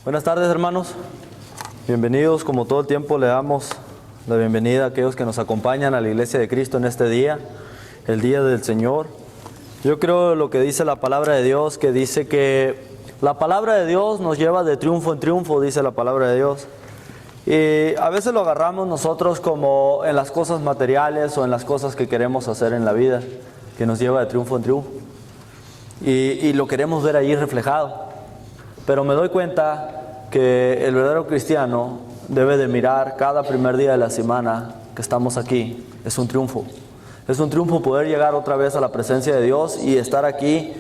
Buenas tardes, hermanos. Bienvenidos. Como todo el tiempo le damos la bienvenida a aquellos que nos acompañan a la Iglesia de Cristo en este día, el día del Señor. Yo creo lo que dice la palabra de Dios, que dice que la palabra de Dios nos lleva de triunfo en triunfo, dice la palabra de Dios. Y a veces lo agarramos nosotros como en las cosas materiales o en las cosas que queremos hacer en la vida, que nos lleva de triunfo en triunfo. Y lo queremos ver ahí reflejado. Pero me doy cuenta que el verdadero cristiano debe de mirar cada primer día de la semana que estamos aquí. Es un triunfo. Es un triunfo poder llegar otra vez a la presencia de Dios y estar aquí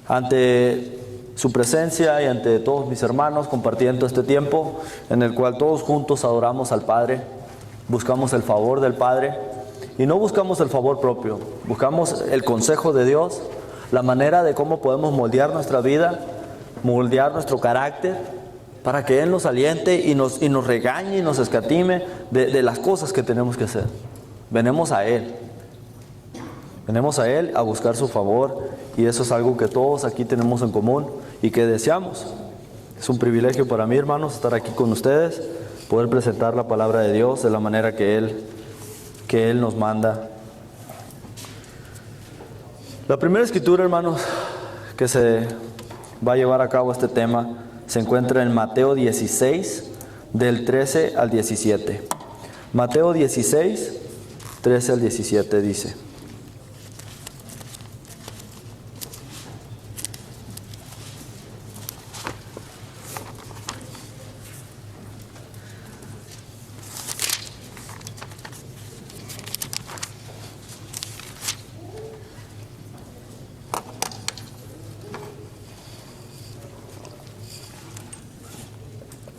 ante su presencia y ante todos mis hermanos compartiendo este tiempo en el cual todos juntos adoramos al Padre, buscamos el favor del Padre y no buscamos el favor propio, buscamos el consejo de Dios, la manera de cómo podemos moldear nuestra vida, moldear nuestro carácter para que Él nos aliente y nos regañe y nos escatime de las cosas que tenemos que hacer. Venimos a Él a buscar su favor, y eso es algo que todos aquí tenemos en común y que deseamos. Es un privilegio para mí, hermanos, estar aquí con ustedes, poder presentar la palabra de Dios de la manera que Él nos manda. La primera escritura, hermanos, que se va a llevar a cabo este tema se encuentra en Mateo 16, del 13 al 17. Mateo 16, 13 al 17 dice: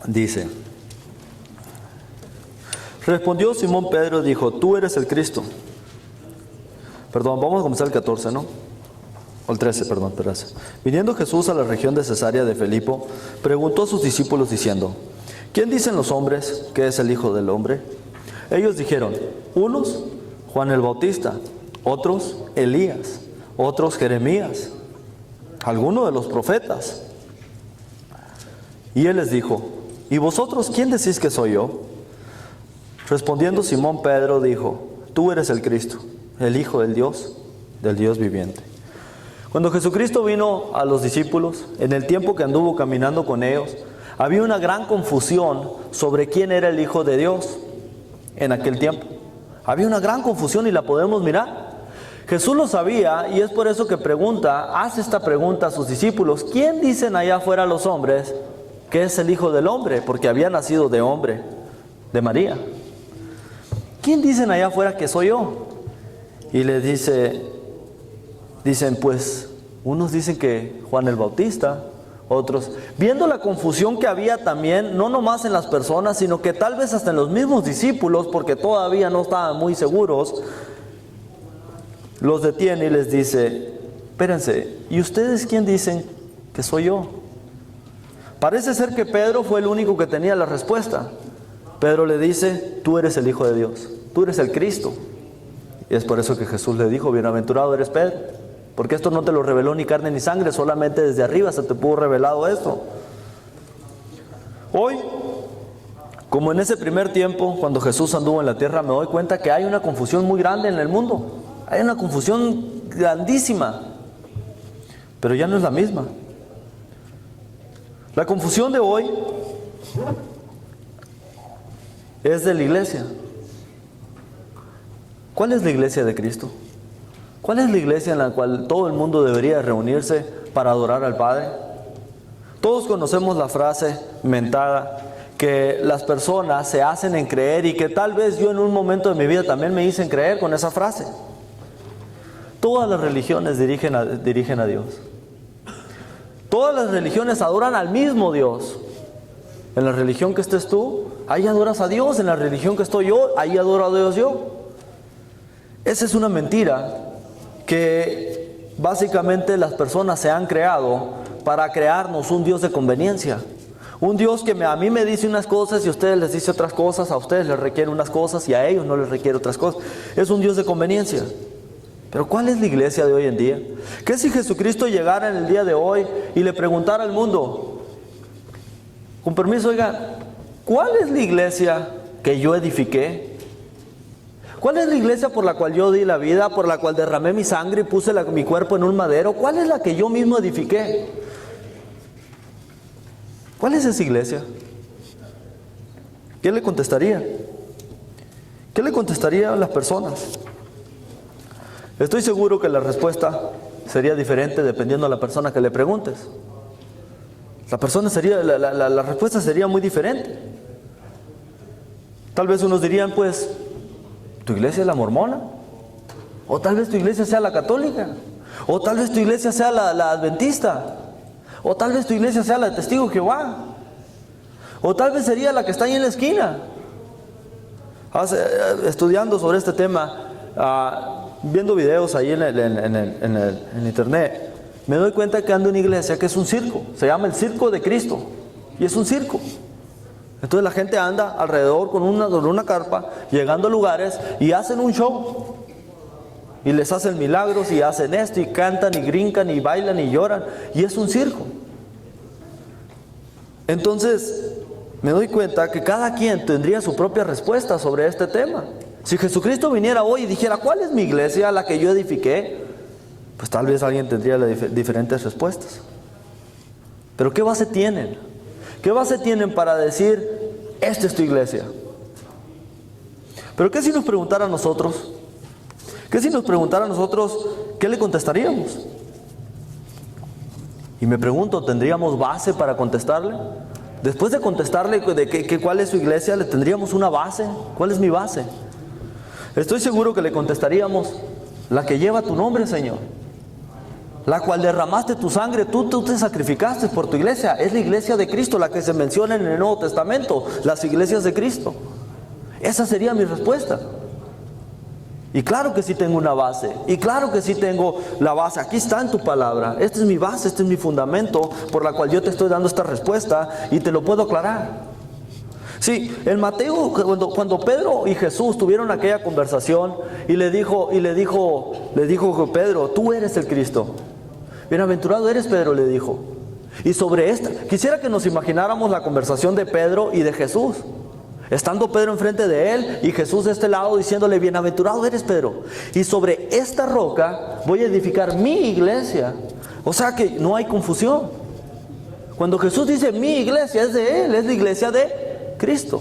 Dice: respondió Simón Pedro y dijo: tú eres el Cristo. Perdón, vamos a comenzar el 14, ¿no? O el 13, perdón, 13. Viniendo Jesús a la región de Cesarea de Filipo, preguntó a sus discípulos diciendo: ¿quién dicen los hombres que es el Hijo del Hombre? Ellos dijeron: unos, Juan el Bautista; otros, Elías; otros, Jeremías; alguno de los profetas. Y él les dijo: ¿y vosotros quién decís que soy yo? Respondiendo Simón Pedro dijo: tú eres el Cristo, el Hijo del Dios viviente. Cuando Jesucristo vino a los discípulos, en el tiempo que anduvo caminando con ellos, había una gran confusión sobre quién era el Hijo de Dios en aquel tiempo. Había una gran confusión y la podemos mirar. Jesús lo sabía y es por eso que hace esta pregunta a sus discípulos: ¿quién dicen allá afuera los hombres que es el Hijo del Hombre? Porque había nacido de hombre, de María. ¿Quién dicen allá afuera que soy yo? Y les dicen pues, unos dicen que Juan el Bautista, otros, viendo la confusión que había también, no nomás en las personas, sino que tal vez hasta en los mismos discípulos, porque todavía no estaban muy seguros, los detiene y les dice: espérense, ¿y ustedes quién dicen que soy yo? Parece ser que Pedro fue el único que tenía la respuesta. Pedro le dice: tú eres el Hijo de Dios, tú eres el Cristo. Y es por eso que Jesús le dijo: bienaventurado eres Pedro, porque esto no te lo reveló ni carne ni sangre, solamente desde arriba se te pudo revelado esto. Hoy, como en ese primer tiempo, cuando Jesús anduvo en la tierra, me doy cuenta que hay una confusión muy grande en el mundo. Hay una confusión grandísima, pero ya no es la misma. La confusión de hoy es de la iglesia. ¿Cuál es la iglesia de Cristo? ¿Cuál es la iglesia en la cual todo el mundo debería reunirse para adorar al Padre? Todos conocemos la frase mentada que las personas se hacen en creer, y que tal vez yo en un momento de mi vida también me hice en creer con esa frase. Todas las religiones dirigen a Dios. Todas las religiones adoran al mismo Dios. En la religión que estés tú, ahí adoras a Dios. En la religión que estoy yo, ahí adoro a Dios yo. Esa es una mentira que básicamente las personas se han creado para crearnos un Dios de conveniencia. Un Dios que a mí me dice unas cosas y a ustedes les dice otras cosas, a ustedes les requiere unas cosas y a ellos no les requiere otras cosas. Es un Dios de conveniencia. Pero ¿cuál es la iglesia de hoy en día? ¿Qué si Jesucristo llegara en el día de hoy y le preguntara al mundo: Con permiso, oiga, ¿cuál es la iglesia que yo edifiqué? ¿Cuál es la iglesia por la cual yo di la vida, por la cual derramé mi sangre y puse mi cuerpo en un madero? ¿Cuál es la que yo mismo edifiqué? ¿Cuál es esa iglesia? ¿Qué le contestaría? ¿Qué le contestaría a las personas? Estoy seguro que la respuesta sería diferente dependiendo de la persona que le preguntes. La respuesta sería muy diferente. Tal vez unos dirían, pues, ¿tu iglesia es la mormona? O tal vez tu iglesia sea la católica. O tal vez tu iglesia sea la adventista. O tal vez tu iglesia sea la de Testigo de Jehová. O tal vez sería la que está ahí en la esquina. Estudiando sobre este tema, viendo videos ahí en internet, me doy cuenta que ando en una iglesia que es un circo. Se llama el Circo de Cristo. Y es un circo. Entonces la gente anda alrededor con una carpa, llegando a lugares y hacen un show. Y les hacen milagros y hacen esto y cantan y brincan y bailan y lloran. Y es un circo. Entonces me doy cuenta que cada quien tendría su propia respuesta sobre este tema. Si Jesucristo viniera hoy y dijera, ¿cuál es mi iglesia, la que yo edifiqué? Pues tal vez alguien tendría diferentes respuestas. Pero ¿qué base tienen? ¿Qué base tienen para decir, esta es tu iglesia? Pero ¿qué si nos preguntara a nosotros? ¿Qué si nos preguntara a nosotros, qué le contestaríamos? Y me pregunto, ¿tendríamos base para contestarle? Después de contestarle cuál es su iglesia, ¿le tendríamos una base? ¿Cuál es mi base? Estoy seguro que le contestaríamos, la que lleva tu nombre, Señor. La cual derramaste tu sangre, tú te sacrificaste por tu iglesia. Es la iglesia de Cristo, la que se menciona en el Nuevo Testamento, las iglesias de Cristo. Esa sería mi respuesta. Y claro que sí tengo una base, y claro que sí tengo la base. Aquí está en tu palabra. Esta es mi base, este es mi fundamento por la cual yo te estoy dando esta respuesta y te lo puedo aclarar. Sí, en Mateo, cuando Pedro y Jesús tuvieron aquella conversación y le dijo Pedro, tú eres el Cristo. Bienaventurado eres, Pedro, le dijo. Y sobre esta, quisiera que nos imagináramos la conversación de Pedro y de Jesús. Estando Pedro enfrente de él y Jesús de este lado diciéndole, bienaventurado eres, Pedro. Y sobre esta roca voy a edificar mi iglesia. O sea que no hay confusión. Cuando Jesús dice mi iglesia, es de él, es la iglesia de Cristo.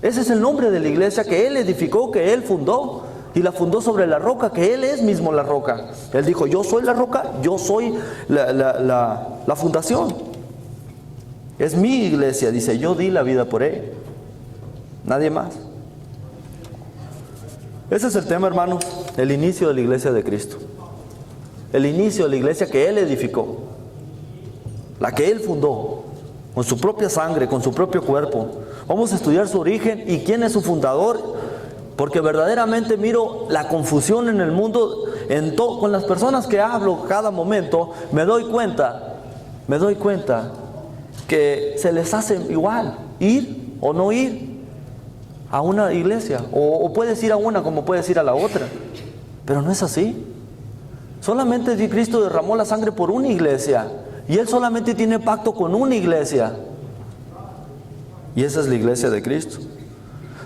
Ese es el nombre de la iglesia que él edificó, que él fundó. Y la fundó sobre la roca, que él es mismo la roca. Él dijo, yo soy la roca, yo soy la fundación. Es mi iglesia, dice, yo di la vida por él. Nadie más. Ese es el tema, hermanos, el inicio de la iglesia de Cristo. El inicio de la iglesia que él edificó. La que él fundó. Con su propia sangre, con su propio cuerpo. Vamos a estudiar su origen y quién es su fundador. Porque verdaderamente miro la confusión en el mundo, con las personas que hablo cada momento, me doy cuenta que se les hace igual ir o no ir a una iglesia, o puedes ir a una como puedes ir a la otra, pero no es así. Solamente Cristo derramó la sangre por una iglesia y Él solamente tiene pacto con una iglesia, y esa es la iglesia de Cristo.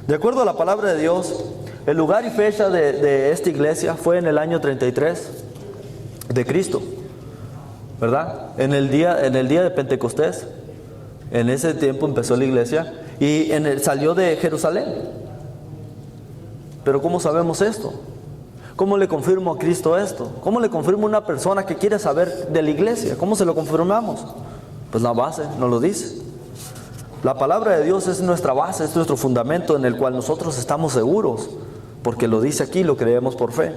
De acuerdo a la palabra de Dios, el lugar y fecha de esta iglesia fue en el año 33 de Cristo, ¿verdad? En el día de Pentecostés. En ese tiempo empezó la iglesia y salió de Jerusalén. Pero ¿cómo sabemos esto? ¿Cómo le confirmo a Cristo esto? ¿Cómo le confirmo a una persona que quiere saber de la iglesia? ¿Cómo se lo confirmamos? Pues la base nos lo dice. La palabra de Dios es nuestra base, es nuestro fundamento en el cual nosotros estamos seguros, porque lo dice aquí, lo creemos por fe.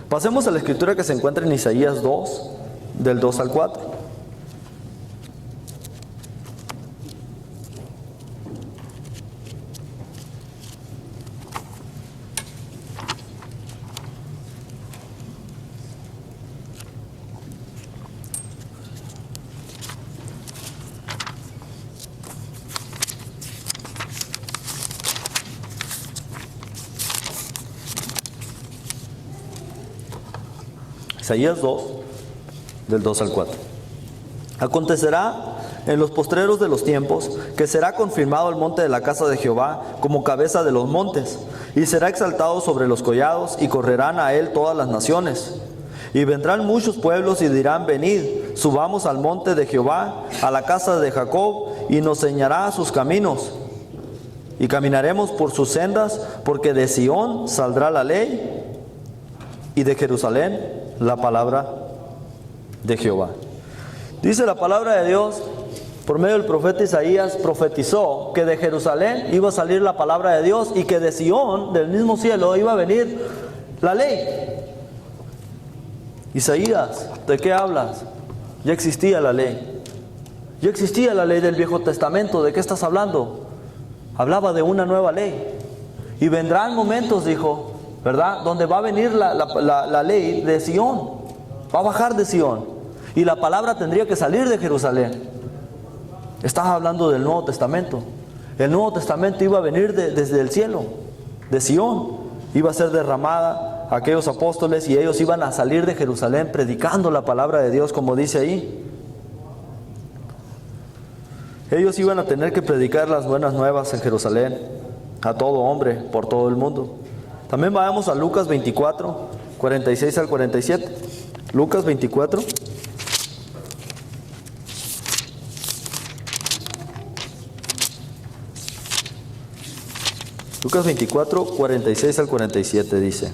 Pasemos a la escritura que se encuentra en Isaías 2, del 2 al 4. Isaías 2, del 2 al 4. Acontecerá en los postreros de los tiempos, que será confirmado el monte de la casa de Jehová como cabeza de los montes, y será exaltado sobre los collados, y correrán a él todas las naciones. Y vendrán muchos pueblos y dirán: venid, subamos al monte de Jehová, a la casa de Jacob, y nos enseñará sus caminos. Y caminaremos por sus sendas, porque de Sión saldrá la ley, y de Jerusalén la palabra de Jehová. Dice la palabra de Dios, por medio del profeta Isaías, profetizó que de Jerusalén iba a salir la palabra de Dios, y que de Sión, del mismo cielo, iba a venir la ley. Isaías, ¿de qué hablas? Ya existía la ley. Ya existía la ley del Viejo Testamento. ¿De qué estás hablando? Hablaba de una nueva ley. Y vendrán momentos, dijo, ¿verdad?, donde va a venir la ley de Sión. Va a bajar de Sión. Y la palabra tendría que salir de Jerusalén. Estás hablando del Nuevo Testamento. El Nuevo Testamento iba a venir desde el cielo, de Sión. Iba a ser derramada a aquellos apóstoles, y ellos iban a salir de Jerusalén predicando la palabra de Dios, como dice ahí. Ellos iban a tener que predicar las buenas nuevas en Jerusalén a todo hombre, por todo el mundo. También vayamos a Lucas 24, 46 al 47. Lucas 24. Lucas 24, 46 al 47 dice: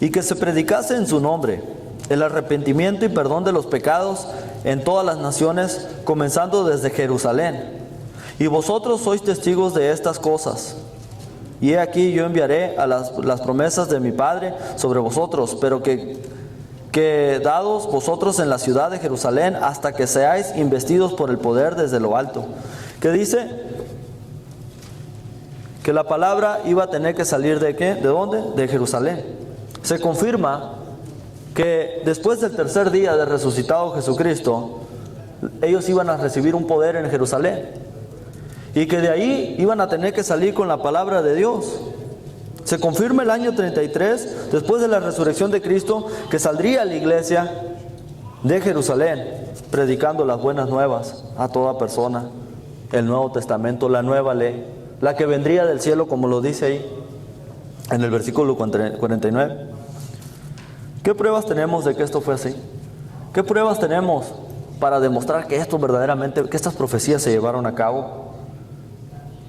y que se predicase en su nombre el arrepentimiento y perdón de los pecados en todas las naciones, comenzando desde Jerusalén. Y vosotros sois testigos de estas cosas. Y he aquí, yo enviaré a las promesas de mi Padre sobre vosotros, pero quedaos vosotros en la ciudad de Jerusalén hasta que seáis investidos por el poder desde lo alto. Que dice que la palabra iba a tener que salir ¿de qué? ¿De dónde? De Jerusalén. Se confirma que después del tercer día de resucitado Jesucristo, ellos iban a recibir un poder en Jerusalén, y que de ahí iban a tener que salir con la palabra de Dios. Se confirma el año 33, después de la resurrección de Cristo, que saldría la iglesia de Jerusalén predicando las buenas nuevas a toda persona, el Nuevo Testamento, la nueva ley, la que vendría del cielo, como lo dice ahí en el versículo 49. ¿Qué pruebas tenemos de que esto fue así? ¿Qué pruebas tenemos para demostrar que esto verdaderamente, que estas profecías se llevaron a cabo?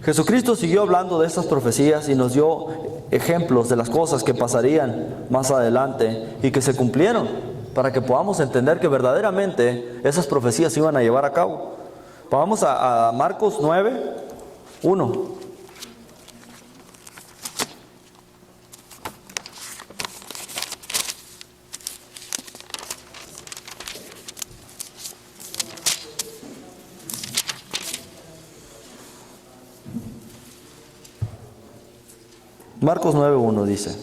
Jesucristo siguió hablando de estas profecías y nos dio ejemplos de las cosas que pasarían más adelante y que se cumplieron, para que podamos entender que verdaderamente esas profecías se iban a llevar a cabo. Vamos a Marcos 9, 1. Marcos 9:1 dice: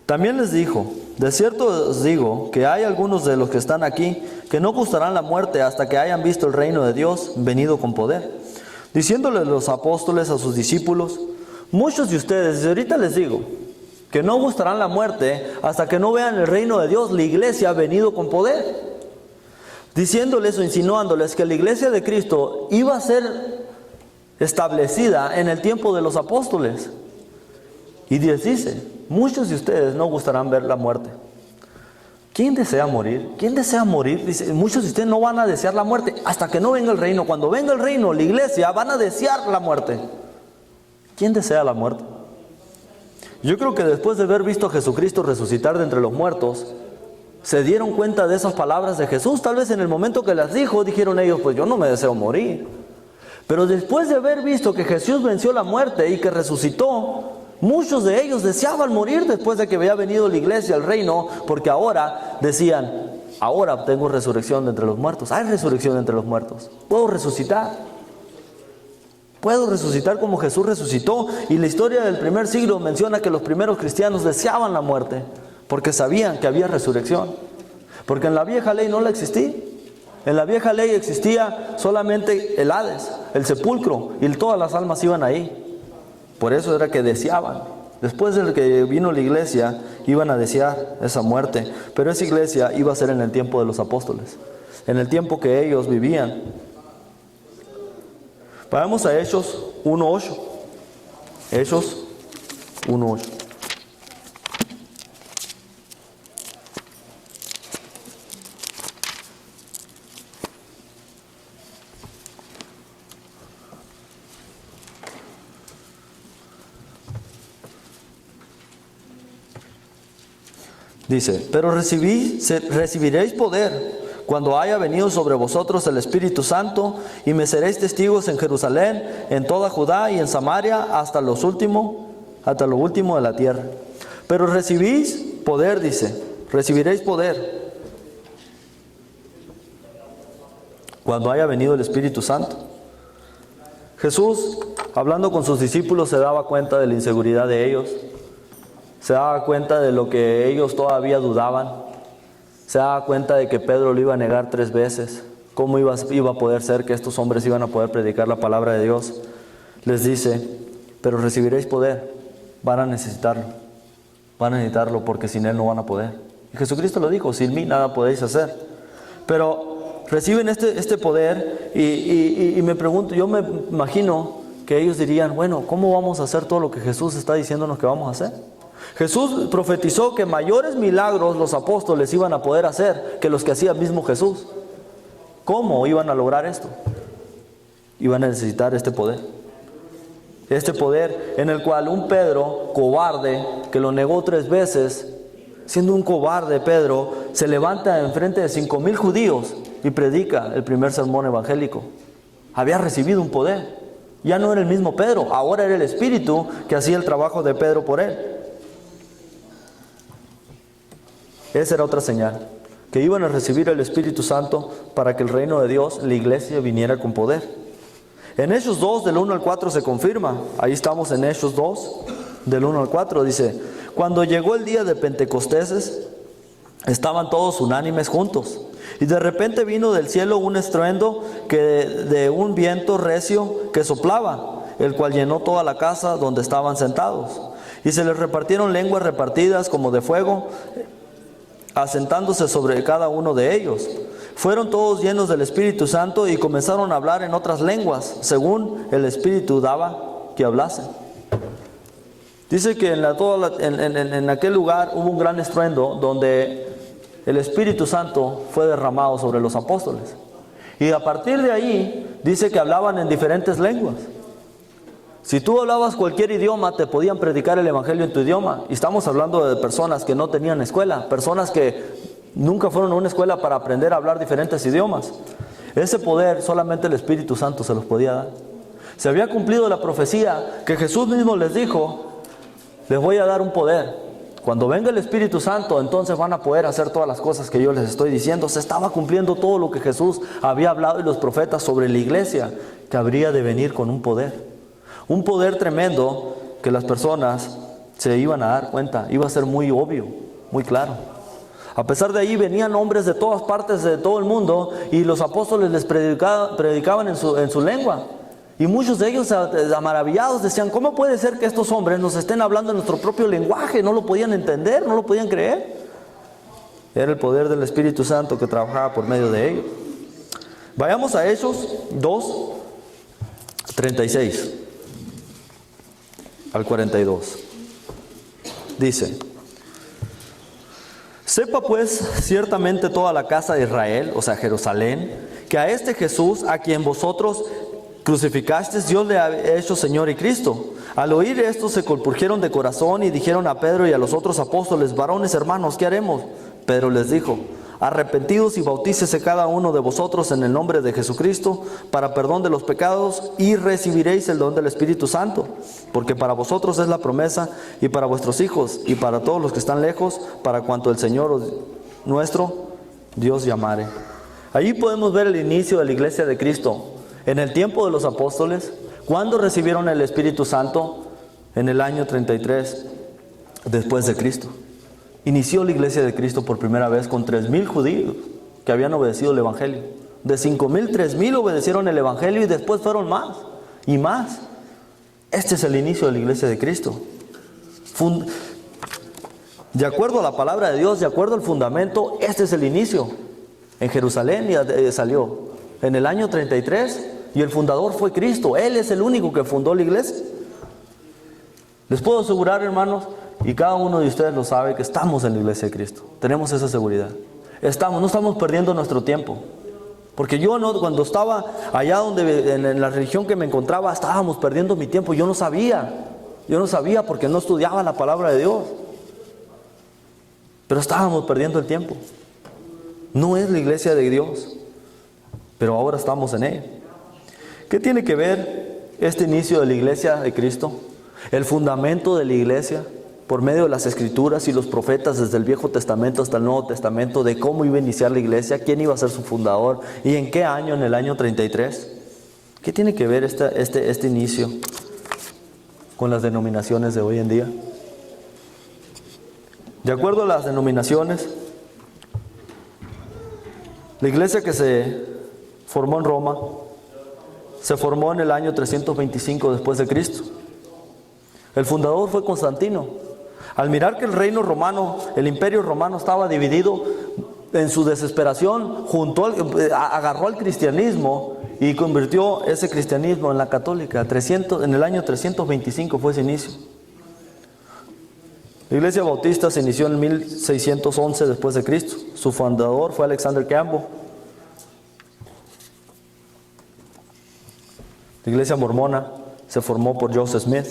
también les dijo: de cierto os digo que hay algunos de los que están aquí que no gustarán la muerte hasta que hayan visto el reino de Dios venido con poder. Diciéndole los apóstoles a sus discípulos: muchos de ustedes, y ahorita les digo, que no gustarán la muerte hasta que no vean el reino de Dios, la iglesia, venido con poder. Diciéndoles o insinuándoles que la iglesia de Cristo iba a ser establecida en el tiempo de los apóstoles. Y Dios dice: muchos de ustedes no gustarán ver la muerte. ¿Quién desea morir? ¿Quién desea morir? Dice: muchos de ustedes no van a desear la muerte hasta que no venga el reino. Cuando venga el reino, la iglesia, van a desear la muerte. ¿Quién desea la muerte? Yo creo que después de haber visto a Jesucristo resucitar de entre los muertos, se dieron cuenta de esas palabras de Jesús. Tal vez en el momento que las dijo, dijeron ellos: pues yo no me deseo morir. Pero después de haber visto que Jesús venció la muerte y que resucitó, muchos de ellos deseaban morir después de que había venido la iglesia, el reino, porque ahora decían: ahora tengo resurrección de entre los muertos. Hay resurrección de entre los muertos. Puedo resucitar. Puedo resucitar como Jesús resucitó. Y la historia del primer siglo menciona que los primeros cristianos deseaban la muerte, porque sabían que había resurrección. Porque en la vieja ley no la existía. En la vieja ley existía solamente el Hades, el sepulcro, y todas las almas iban ahí. Por eso era que deseaban. Después de que vino la iglesia, iban a desear esa muerte. Pero esa iglesia iba a ser en el tiempo de los apóstoles, en el tiempo que ellos vivían. Vamos a Hechos 1:8. Hechos 1:8. Dice, pero recibiréis poder cuando haya venido sobre vosotros el Espíritu Santo, y me seréis testigos en Jerusalén, en toda Judá y en Samaria, hasta lo último de la tierra. Pero recibís poder, dice, recibiréis poder cuando haya venido el Espíritu Santo. Jesús, hablando con sus discípulos, se daba cuenta de la inseguridad de ellos. Se daba cuenta de lo que ellos todavía dudaban. Se daba cuenta de que Pedro lo iba a negar 3 veces. ¿Cómo iba a poder ser que estos hombres iban a poder predicar la palabra de Dios? Les dice, pero recibiréis poder. Van a necesitarlo. Van a necesitarlo porque sin Él no van a poder. Y Jesucristo lo dijo, sin mí nada podéis hacer. Pero reciben este poder y me pregunto, yo me imagino que ellos dirían, bueno, ¿cómo vamos a hacer todo lo que Jesús está diciéndonos que vamos a hacer? Jesús profetizó que mayores milagros los apóstoles iban a poder hacer que los que hacía mismo Jesús. ¿Cómo iban a lograr esto? Iban a necesitar este poder. Este poder en el cual un Pedro cobarde, que lo negó 3 veces, siendo un cobarde Pedro, se levanta enfrente de 5,000 judíos y predica el primer sermón evangélico. Había recibido un poder. Ya no era el mismo Pedro, ahora era el Espíritu que hacía el trabajo de Pedro por él. Esa era otra señal, que iban a recibir el Espíritu Santo para que el reino de Dios, la iglesia, viniera con poder. En Hechos 2, del 1 al 4 se confirma. Ahí estamos en Hechos 2, del 1 al 4. Dice, cuando llegó el día de Pentecostés, estaban todos unánimes juntos. Y de repente vino del cielo un estruendo de un viento recio que soplaba, el cual llenó toda la casa donde estaban sentados. Y se les repartieron lenguas repartidas como de fuego, asentándose sobre cada uno de ellos. Fueron todos llenos del Espíritu Santo y comenzaron a hablar en otras lenguas, según el Espíritu daba que hablasen. Dice que en aquel lugar hubo un gran estruendo donde el Espíritu Santo fue derramado sobre los apóstoles. Y a partir de ahí, dice que hablaban en diferentes lenguas. Si tú hablabas cualquier idioma, te podían predicar el evangelio en tu idioma. Y estamos hablando de personas que no tenían escuela, personas que nunca fueron a una escuela para aprender a hablar diferentes idiomas. Ese poder solamente el Espíritu Santo se los podía dar. Se había cumplido la profecía que Jesús mismo les dijo, les voy a dar un poder. Cuando venga el Espíritu Santo, entonces van a poder hacer todas las cosas que yo les estoy diciendo. Se estaba cumpliendo todo lo que Jesús había hablado y los profetas sobre la iglesia, que habría de venir con un poder. Un poder tremendo que las personas se iban a dar cuenta. Iba a ser muy obvio, muy claro. A pesar de ahí venían hombres de todas partes de todo el mundo y los apóstoles les predicaban en su lengua. Y muchos de ellos, maravillados, decían, ¿cómo puede ser que estos hombres nos estén hablando en nuestro propio lenguaje? No lo podían entender, no lo podían creer. Era el poder del Espíritu Santo que trabajaba por medio de ellos. Vayamos a Hechos 2, 36 al 42. Dice, sepa pues ciertamente toda la casa de Israel, o sea Jerusalén, que a este Jesús, a quien vosotros crucificasteis, Dios le ha hecho Señor y Cristo. Al oír esto se compungieron de corazón y dijeron a Pedro y a los otros apóstoles, varones hermanos, ¿qué haremos? Pedro les dijo, arrepentidos y bautícese cada uno de vosotros en el nombre de Jesucristo para perdón de los pecados y recibiréis el don del Espíritu Santo, porque para vosotros es la promesa y para vuestros hijos y para todos los que están lejos, para cuanto el Señor nuestro Dios llamare. Allí podemos ver el inicio de la iglesia de Cristo. En el tiempo de los apóstoles, ¿cuándo recibieron el Espíritu Santo? En el año 33 después de Cristo. Inició la iglesia de Cristo por primera vez con 3,000 judíos que habían obedecido el evangelio. De 5,000, 3,000 obedecieron el evangelio y después fueron más y más. Este es el inicio de la iglesia de Cristo. De acuerdo a la palabra de Dios, de acuerdo al fundamento, este es el inicio. En Jerusalén salió en el año 33 y el fundador fue Cristo. Él es el único que fundó la iglesia. Les puedo asegurar, hermanos, y cada uno de ustedes lo sabe, que estamos en la iglesia de Cristo. Tenemos esa seguridad. No estamos perdiendo nuestro tiempo. Porque yo cuando estaba allá en la religión que me encontraba, estábamos perdiendo mi tiempo. Yo no sabía porque no estudiaba la palabra de Dios. Pero estábamos perdiendo el tiempo. No es la iglesia de Dios, pero ahora estamos en ella. ¿Qué tiene que ver este inicio de la iglesia de Cristo? El fundamento de la iglesia, por medio de las escrituras y los profetas desde el Viejo Testamento hasta el Nuevo Testamento, de cómo iba a iniciar la iglesia, quién iba a ser su fundador y en qué año, en el año 33. ¿Qué tiene que ver este inicio con las denominaciones de hoy en día? De acuerdo a las denominaciones, la iglesia que se formó en Roma se formó en el año 325 después de Cristo. El fundador fue Constantino. Al mirar que el reino romano, el imperio romano estaba dividido, en su desesperación agarró al cristianismo y convirtió ese cristianismo en la católica. En el año 325 fue ese inicio. La iglesia bautista se inició en 1611 después de Cristo. Su fundador fue Alexander Campbell. La iglesia mormona se formó por Joseph Smith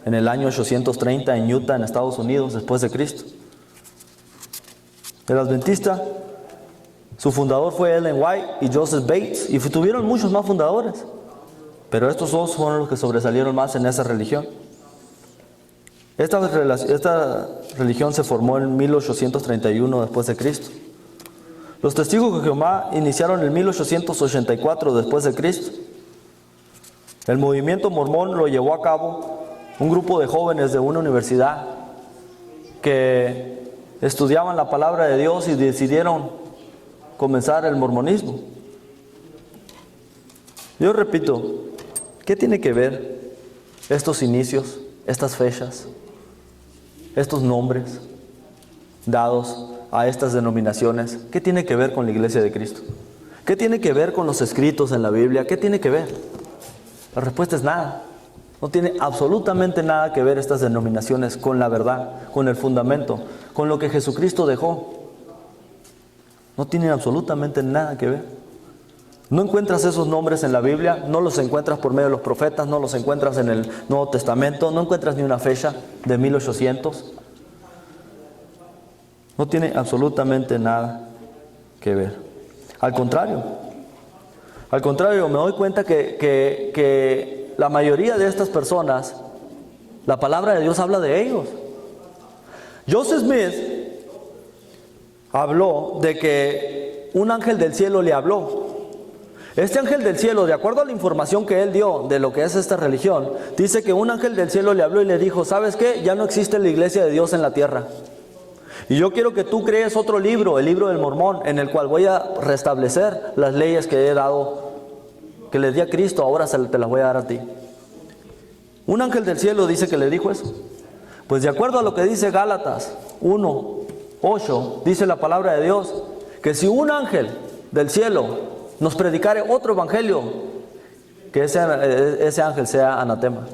en el año 830 en Utah, en Estados Unidos, después de Cristo. El adventista, su fundador fue Ellen White y Joseph Bates, y tuvieron muchos más fundadores, pero estos dos fueron los que sobresalieron más en esa religión. Esta religión se formó en 1831 después de Cristo. Los testigos de Jehová iniciaron en 1884 después de Cristo. El movimiento mormón lo llevó a cabo un grupo de jóvenes de una universidad que estudiaban la palabra de Dios y decidieron comenzar el mormonismo. Yo repito, ¿qué tiene que ver estos inicios, estas fechas, estos nombres dados a estas denominaciones? ¿Qué tiene que ver con la iglesia de Cristo? ¿Qué tiene que ver con los escritos en la Biblia? ¿Qué tiene que ver? La respuesta es nada. No tiene absolutamente nada que ver estas denominaciones con la verdad, con el fundamento, con lo que Jesucristo dejó. No tienen absolutamente nada que ver. No encuentras esos nombres en la Biblia, no los encuentras por medio de los profetas, no los encuentras en el Nuevo Testamento, no encuentras ni una fecha de 1800. No tiene absolutamente nada que ver. Al contrario, me doy cuenta que la mayoría de estas personas, la palabra de Dios habla de ellos. Joseph Smith habló de que un ángel del cielo le habló. Este ángel del cielo, de acuerdo a la información que él dio de lo que es esta religión, dice que un ángel del cielo le habló y le dijo: ¿sabes qué? Ya no existe la iglesia de Dios en la tierra. Y yo quiero que tú crees otro libro, el libro del Mormón, en el cual voy a restablecer las leyes que he dado, que le di a Cristo, ahora te las voy a dar a ti. Un ángel del cielo dice que le dijo eso. Pues de acuerdo a lo que dice Gálatas 1:8, dice la palabra de Dios, que si un ángel del cielo nos predicare otro evangelio, que ese ángel sea anatema.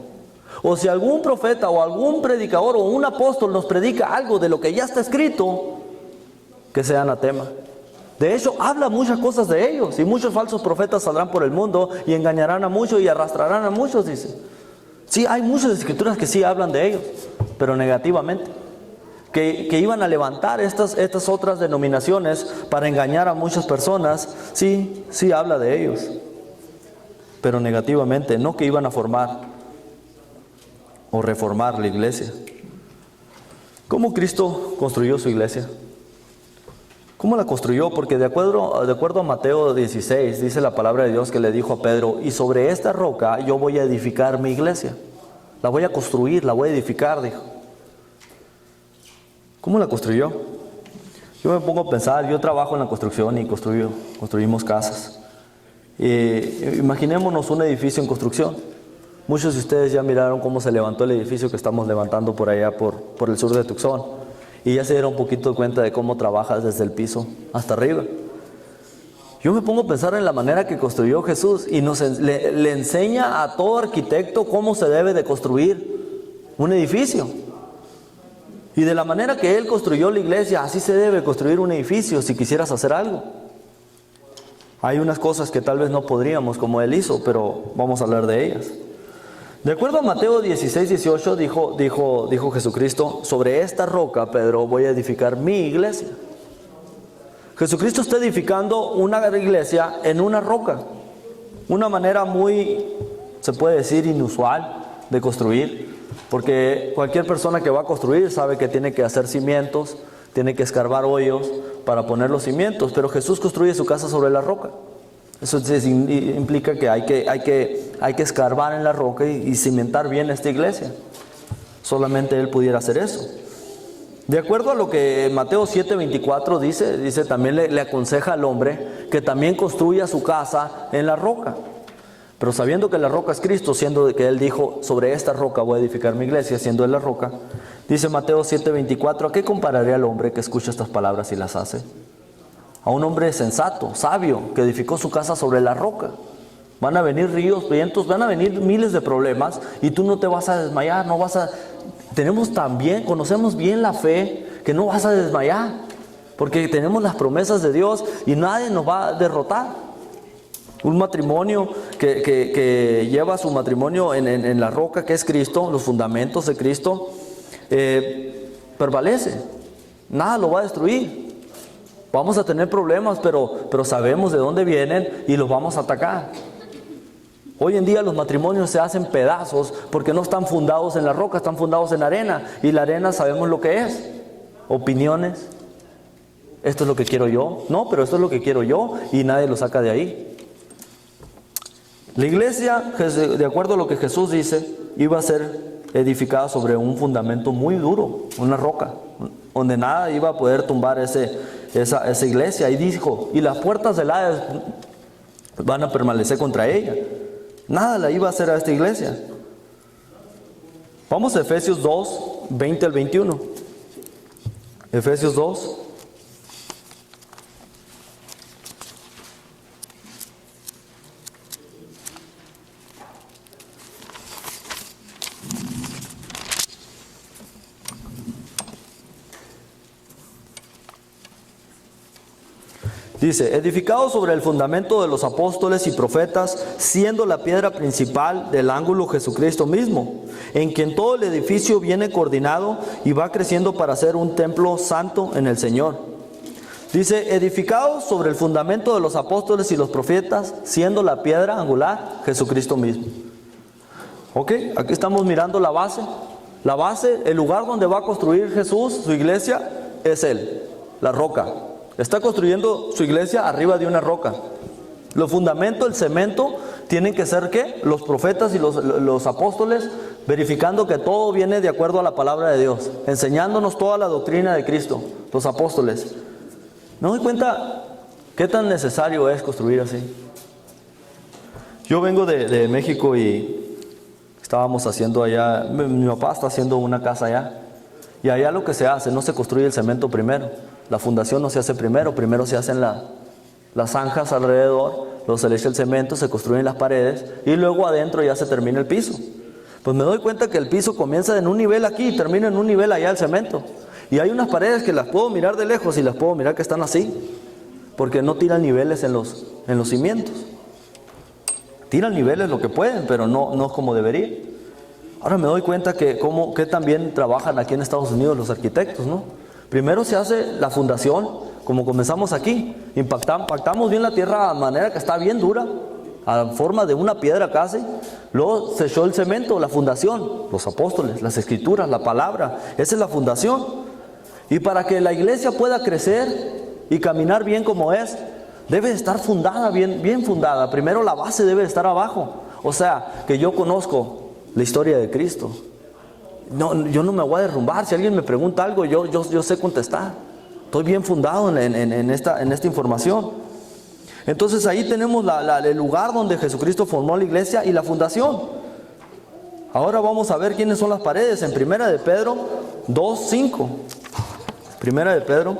O si algún profeta o algún predicador o un apóstol nos predica algo de lo que ya está escrito, que sea anatema. De hecho, habla muchas cosas de ellos, y muchos falsos profetas saldrán por el mundo y engañarán a muchos y arrastrarán a muchos, dice. Sí, hay muchas escrituras que sí hablan de ellos, pero negativamente. Que iban a levantar estas otras denominaciones para engañar a muchas personas, sí habla de ellos, pero negativamente, no que iban a formar o reformar la iglesia. ¿Cómo Cristo construyó su iglesia? ¿Cómo la construyó? Porque de acuerdo a Mateo 16, dice la palabra de Dios que le dijo a Pedro: y sobre esta roca yo voy a edificar mi iglesia. La voy a construir, la voy a edificar, dijo. ¿Cómo la construyó? Yo me pongo a pensar, yo trabajo en la construcción y construimos casas. Imaginémonos un edificio en construcción. Muchos de ustedes ya miraron cómo se levantó el edificio que estamos levantando por allá, por el sur de Tucson. Y ya se dieron un poquito cuenta de cómo trabajas desde el piso hasta arriba. Yo me pongo a pensar en la manera que construyó Jesús y le enseña a todo arquitecto cómo se debe de construir un edificio. Y de la manera que Él construyó la iglesia, así se debe construir un edificio si quisieras hacer algo. Hay unas cosas que tal vez no podríamos como Él hizo, pero vamos a hablar de ellas. De acuerdo a Mateo 16, 18, dijo Jesucristo: sobre esta roca, Pedro, voy a edificar mi iglesia. Jesucristo está edificando una iglesia en una roca. Una manera muy, se puede decir, inusual de construir. Porque cualquier persona que va a construir sabe que tiene que hacer cimientos, tiene que escarbar hoyos para poner los cimientos. Pero Jesús construye su casa sobre la roca. Eso implica que hay que escarbar en la roca y cimentar bien esta iglesia. Solamente Él pudiera hacer eso. De acuerdo a lo que Mateo 7:24 dice también le aconseja al hombre que también construya su casa en la roca. Pero sabiendo que la roca es Cristo, siendo que Él dijo: sobre esta roca voy a edificar mi iglesia, siendo Él la roca, dice Mateo 7:24, ¿a qué compararé al hombre que escucha estas palabras y las hace? A un hombre sensato, sabio, que edificó su casa sobre la roca. Van a venir ríos, vientos, van a venir miles de problemas y tú no te vas a desmayar, conocemos bien la fe, que no vas a desmayar, porque tenemos las promesas de Dios y nadie nos va a derrotar. Un matrimonio que lleva su matrimonio en la roca que es Cristo, los fundamentos de Cristo, prevalece. Nada lo va a destruir. Vamos a tener problemas, pero sabemos de dónde vienen y los vamos a atacar. Hoy en día los matrimonios se hacen pedazos porque no están fundados en la roca, están fundados en arena. Y la arena sabemos lo que es. Opiniones. Esto es lo que quiero yo. No, pero esto es lo que quiero yo y nadie lo saca de ahí. La iglesia, de acuerdo a lo que Jesús dice, iba a ser edificada sobre un fundamento muy duro, una roca, donde nada iba a poder tumbar esa iglesia. Y dijo, y las puertas del Hades van a permanecer contra ella. Nada la iba a hacer a esta iglesia. Vamos a Efesios 2, 20 al 21. Efesios 2. Dice, edificado sobre el fundamento de los apóstoles y profetas, siendo la piedra principal del ángulo Jesucristo mismo, en quien todo el edificio viene coordinado y va creciendo para ser un templo santo en el Señor. Dice, edificado sobre el fundamento de los apóstoles y los profetas, siendo la piedra angular Jesucristo mismo. Ok, aquí estamos mirando la base. La base, el lugar donde va a construir Jesús su iglesia, es Él, la roca. Está construyendo su iglesia arriba de una roca. Los fundamentos, el cemento, tienen que ser ¿qué? Los profetas y los apóstoles, verificando que todo viene de acuerdo a la palabra de Dios, enseñándonos toda la doctrina de Cristo, los apóstoles. ¿No doy cuenta qué tan necesario es construir así? Yo vengo de México y estábamos haciendo allá, mi papá está haciendo una casa allá. Y allá lo que se hace, no se construye el cemento primero. La fundación no se hace primero se hacen las zanjas alrededor, luego se le echa el cemento, se construyen las paredes y luego adentro ya se termina el piso. Pues me doy cuenta que el piso comienza en un nivel aquí y termina en un nivel allá el cemento. Y hay unas paredes que las puedo mirar de lejos y las puedo mirar que están así, porque no tiran niveles en los cimientos. Tiran niveles lo que pueden, pero no es como debería. Ahora me doy cuenta que también trabajan aquí en Estados Unidos los arquitectos, ¿no? Primero se hace la fundación, como comenzamos aquí. Impactamos bien la tierra de manera que está bien dura, a forma de una piedra casi. Luego se echó el cemento, la fundación, los apóstoles, las escrituras, la palabra. Esa es la fundación. Y para que la iglesia pueda crecer y caminar bien como es, debe estar fundada, bien fundada. Primero la base debe estar abajo. O sea, que yo conozco la historia de Cristo. No, yo no me voy a derrumbar. Si alguien me pregunta algo, yo sé contestar. Estoy bien fundado en esta información. Entonces ahí tenemos el lugar donde Jesucristo formó la iglesia y la fundación. Ahora vamos a ver quiénes son las paredes en Primera de Pedro 2:5. Primera de Pedro.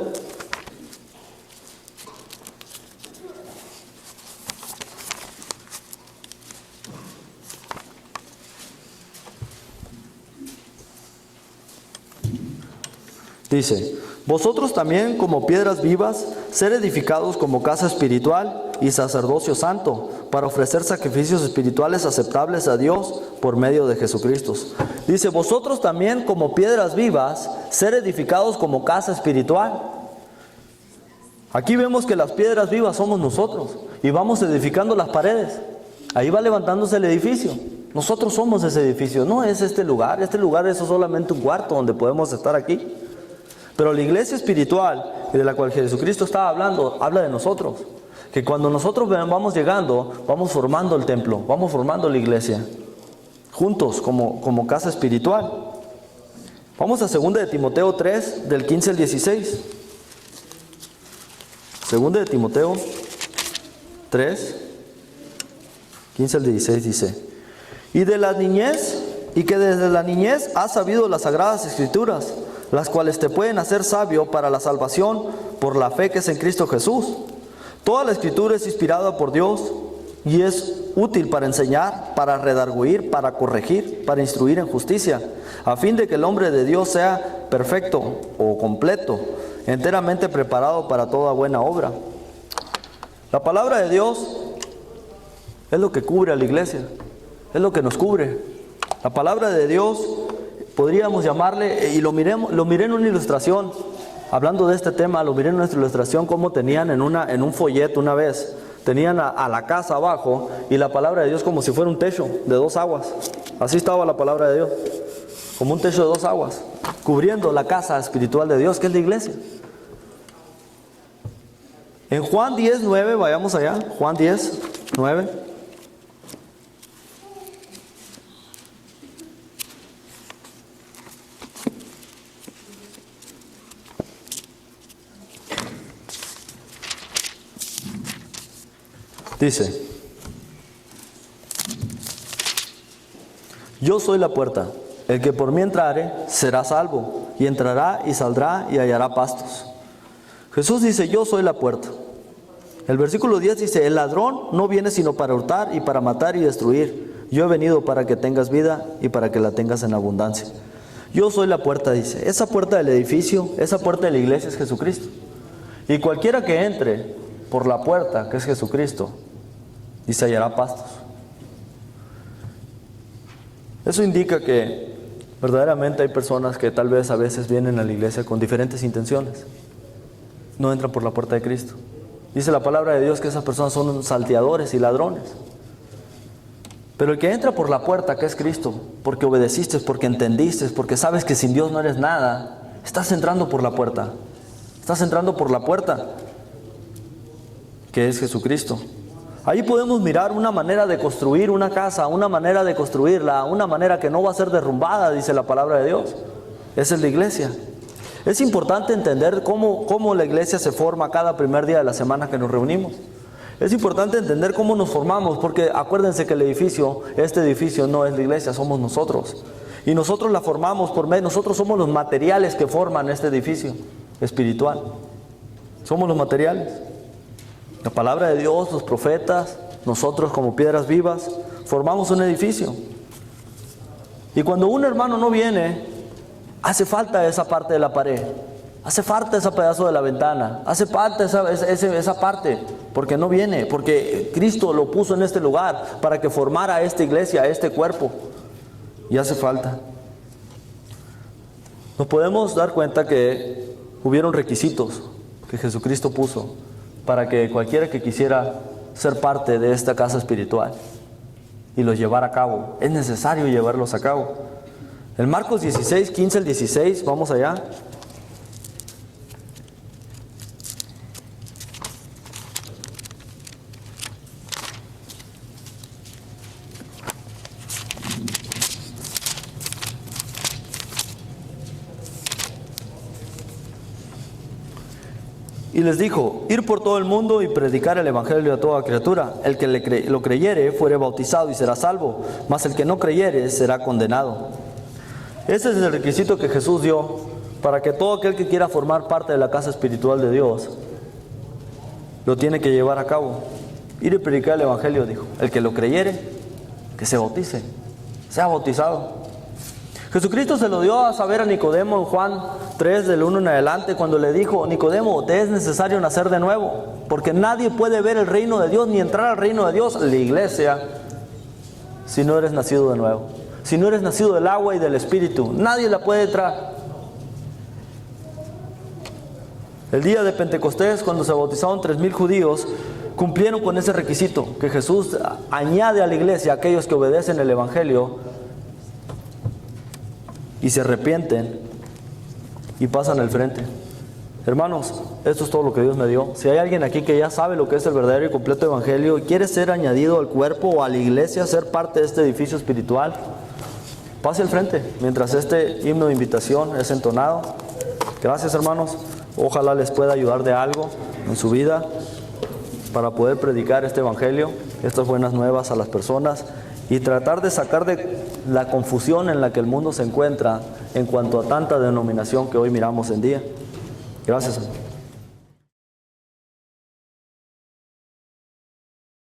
Dice: vosotros también, como piedras vivas, ser edificados como casa espiritual y sacerdocio santo, para ofrecer sacrificios espirituales aceptables a Dios por medio de Jesucristo. Dice: vosotros también, como piedras vivas, ser edificados como casa espiritual. Aquí vemos que las piedras vivas somos nosotros y vamos edificando las paredes. Ahí va levantándose el edificio. Nosotros somos ese edificio, no es este lugar. Este lugar es solamente un cuarto donde podemos estar aquí. Pero la iglesia espiritual, de la cual Jesucristo estaba hablando, habla de nosotros. Que cuando nosotros vamos llegando, vamos formando el templo, vamos formando la iglesia. Juntos, como casa espiritual. Vamos a 2 de Timoteo 3, del 15 al 16. 2 de Timoteo 3, 15 al 16 dice: y de la niñez, y que desde la niñez has sabido las sagradas escrituras, las cuales te pueden hacer sabio para la salvación por la fe que es en Cristo Jesús. Toda la escritura es inspirada por Dios y es útil para enseñar, para redarguir, para corregir, para instruir en justicia, a fin de que el hombre de Dios sea perfecto o completo, enteramente preparado para toda buena obra. La palabra de Dios es lo que cubre a la iglesia, es lo que nos cubre. La palabra de Dios, podríamos llamarle, y lo miré en una ilustración, hablando de este tema, lo miré en nuestra ilustración, como tenían en un folleto una vez, tenían a la casa abajo, y la palabra de Dios como si fuera un techo de 2 aguas. Así estaba la palabra de Dios, como un techo de 2 aguas, cubriendo la casa espiritual de Dios, que es la iglesia. En Juan 10:9, vayamos allá, Juan 10:9. Dice: yo soy la puerta, el que por mí entrare será salvo, y entrará y saldrá y hallará pastos. Jesús dice: yo soy la puerta. El versículo 10 dice: el ladrón no viene sino para hurtar y para matar y destruir. Yo he venido para que tengas vida y para que la tengas en abundancia. Yo soy la puerta, dice. Esa puerta del edificio, esa puerta de la iglesia es Jesucristo. Y cualquiera que entre por la puerta, que es Jesucristo, dice, hallará pastos. Eso indica que verdaderamente hay personas que tal vez a veces vienen a la iglesia con diferentes intenciones. No entran por la puerta de Cristo. Dice la palabra de Dios que esas personas son salteadores y ladrones. Pero el que entra por la puerta, que es Cristo, porque obedeciste, porque entendiste, porque sabes que sin Dios no eres nada, estás entrando por la puerta. Estás entrando por la puerta, que es Jesucristo. Ahí podemos mirar una manera de construir una casa, una manera de construirla, una manera que no va a ser derrumbada, dice la palabra de Dios. Esa es la iglesia. Es importante entender cómo la iglesia se forma cada primer día de la semana que nos reunimos. Es importante entender cómo nos formamos, porque acuérdense que este edificio no es la iglesia, somos nosotros. Y nosotros la formamos por medio, nosotros somos los materiales que forman este edificio espiritual. Somos los materiales. La palabra de Dios, los profetas, nosotros como piedras vivas, formamos un edificio. Y cuando un hermano no viene, hace falta esa parte de la pared, hace falta ese pedazo de la ventana, hace falta esa parte, porque no viene, porque Cristo lo puso en este lugar para que formara esta iglesia, este cuerpo, y hace falta. Nos podemos dar cuenta que hubieron requisitos que Jesucristo puso para que cualquiera que quisiera ser parte de esta casa espiritual y los llevara a cabo, es necesario llevarlos a cabo. En Marcos 16, 15 al 16, vamos allá. Y les dijo: ir por todo el mundo y predicar el evangelio a toda criatura. El que lo creyere fuere bautizado y será salvo, mas el que no creyere será condenado. Ese es el requisito que Jesús dio para que todo aquel que quiera formar parte de la casa espiritual de Dios lo tiene que llevar a cabo. Ir y predicar el evangelio, dijo. El que lo creyere, que se bautice, sea bautizado. Jesucristo se lo dio a saber a Nicodemo en Juan 3, del 1 en adelante, cuando le dijo: Nicodemo, te es necesario nacer de nuevo, porque nadie puede ver el reino de Dios ni entrar al reino de Dios, la iglesia, si no eres nacido de nuevo. Si no eres nacido del agua y del Espíritu, nadie la puede entrar. El día de Pentecostés, cuando se bautizaron 3,000 judíos, cumplieron con ese requisito que Jesús añade a la iglesia a aquellos que obedecen el evangelio y se arrepienten y pasan al frente. Hermanos, esto es todo lo que Dios me dio. Si hay alguien aquí que ya sabe lo que es el verdadero y completo evangelio y quiere ser añadido al cuerpo o a la iglesia, ser parte de este edificio espiritual, pase al frente mientras este himno de invitación es entonado. Gracias, hermanos. Ojalá les pueda ayudar de algo en su vida para poder predicar este evangelio, estas buenas nuevas a las personas y tratar de sacar de la confusión en la que el mundo se encuentra en cuanto a tanta denominación que hoy miramos en día. Gracias.